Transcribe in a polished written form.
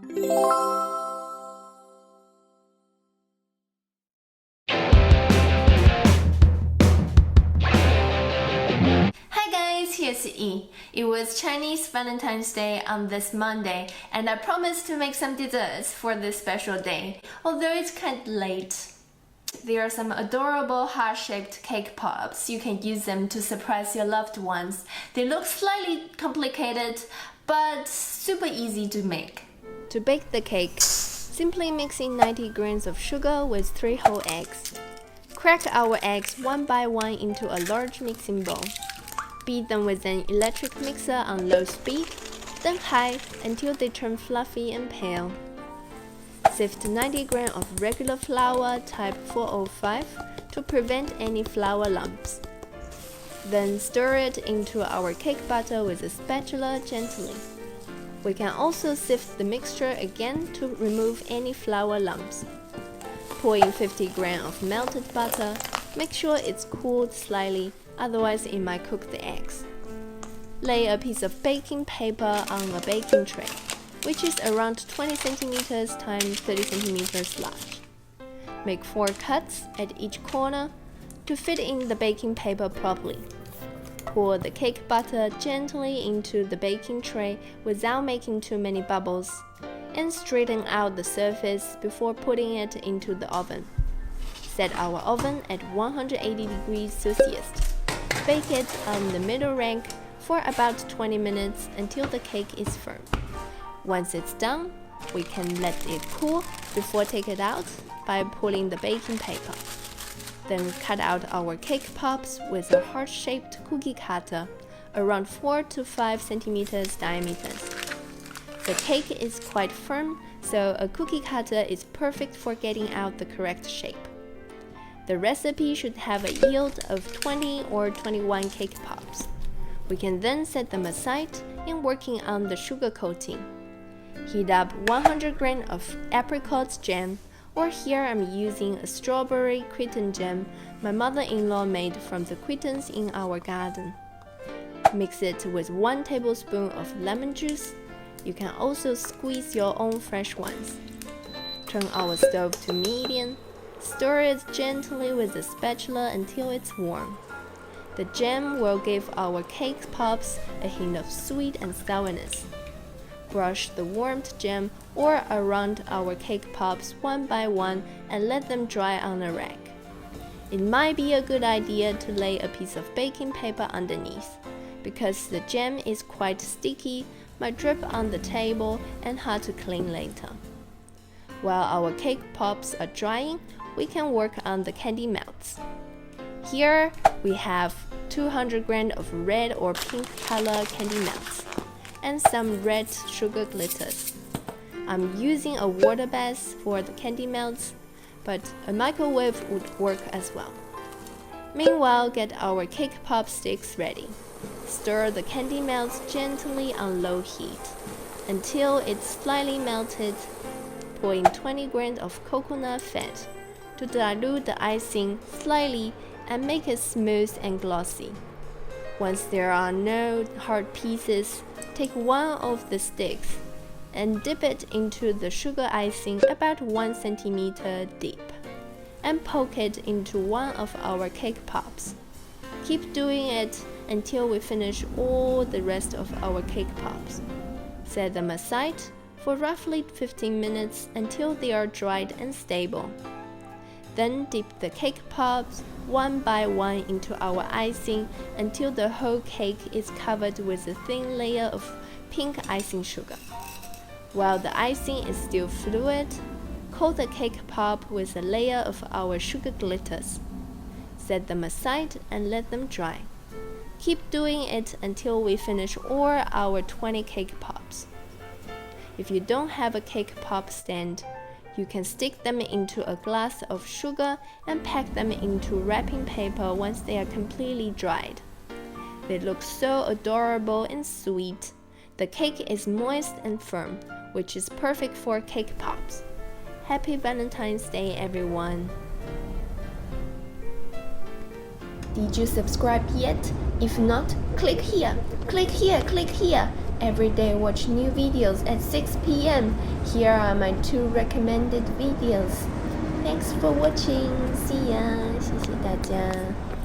Hi guys, here's E. It was Chinese Valentine's Day on this Monday, and I promised to make some desserts for this special day, although it's kind of late. There are some adorable heart-shaped cake pops. You can use them to surprise your loved ones. They look slightly complicated, but super easy to make. To bake the cake, simply mix in 90 grams of sugar with 3 whole eggs. Crack our eggs one by one into a large mixing bowl. Beat them with an electric mixer on low speed, then high until they turn fluffy and pale. Sift 90 grams of regular flour type 405 to prevent any flour lumps. Then stir it into our cake batter with a spatula gently. We can also sift the mixture again to remove any flour lumps. Pour in 50 grams of melted butter. Make sure it's cooled slightly, otherwise it might cook the eggs. Lay a piece of baking paper on a baking tray, which is around 20 centimeters times 30 centimeters large. Make 4 cuts at each corner to fit in the baking paper properly. Pour the cake batter gently into the baking tray without making too many bubbles, and straighten out the surface before putting it into the oven. Set our oven at 180 degrees Celsius. Bake it on the middle rank for about 20 minutes until the cake is firm. Once it's done, we can let it cool before take it out by pulling the baking paper. Then cut out our cake pops with a heart-shaped cookie cutter, around 4 to 5 centimeters diameter. The cake is quite firm, so a cookie cutter is perfect for getting out the correct shape. The recipe should have a yield of 20 or 21 cake pops. We can then set them aside and working on the sugar coating. Heat up 100 grams of apricot jam, or here I'm using a strawberry cretin jam my mother-in-law made from the cretins in our garden. Mix it with 1 tablespoon of lemon juice. You can also squeeze your own fresh ones. Turn our stove to medium. Stir it gently with a spatula until it's warm. The jam will give our cake pops a hint of sweet and sourness. Brush the warmed jam or around our cake pops one by one and let them dry on a rack. It might be a good idea to lay a piece of baking paper underneath, because the jam is quite sticky, might drip on the table and hard to clean later. While our cake pops are drying, we can work on the candy melts. Here we have 200 grams of red or pink color candy melts and some red sugar glitters. I'm using a water bath for the candy melts, but a microwave would work as well. Meanwhile, get our cake pop sticks ready. Stir the candy melts gently on low heat until it's slightly melted. Pour in 20 grams of coconut fat to dilute the icing slightly and make it smooth and glossy. Once there are no hard pieces, take one of the sticks and dip it into the sugar icing about 1 centimeter deep and poke it into one of our cake pops. Keep doing it until we finish all the rest of our cake pops. Set them aside for roughly 15 minutes until they are dried and stable. Then dip the cake pops one by one into our icing until the whole cake is covered with a thin layer of pink icing sugar. While the icing is still fluid, coat the cake pop with a layer of our sugar glitters. Set them aside and let them dry. Keep doing it until we finish all our 20 cake pops. If you don't have a cake pop stand, you can stick them into a glass of sugar and pack them into wrapping paper once they are completely dried. They look so adorable and sweet. The cake is moist and firm, which is perfect for cake pops. Happy Valentine's Day, everyone! Did you subscribe yet? If not, click here, click here, click here. Every day watch new videos at 6 p.m. Here are my 2 recommended videos. Thanks for watching. See ya. 谢谢大家。